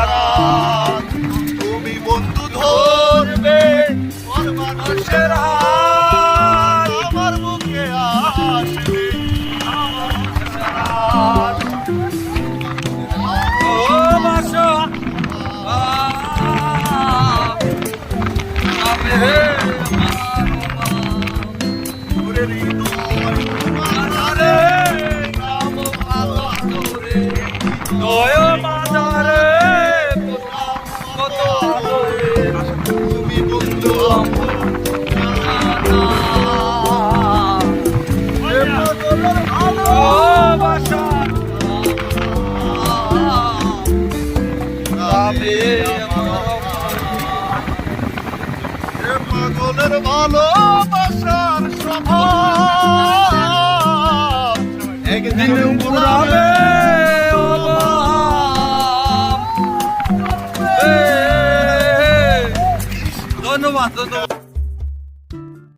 হারান। তুমি বন্ধু ধরবে মানুষের হাত, আমার বুকে আসবে তুমি বন্ধু পাগলের ভালোবাসার স্বভাব একদিন পুরাবে ধন্যবাদ ধন্যবাদ।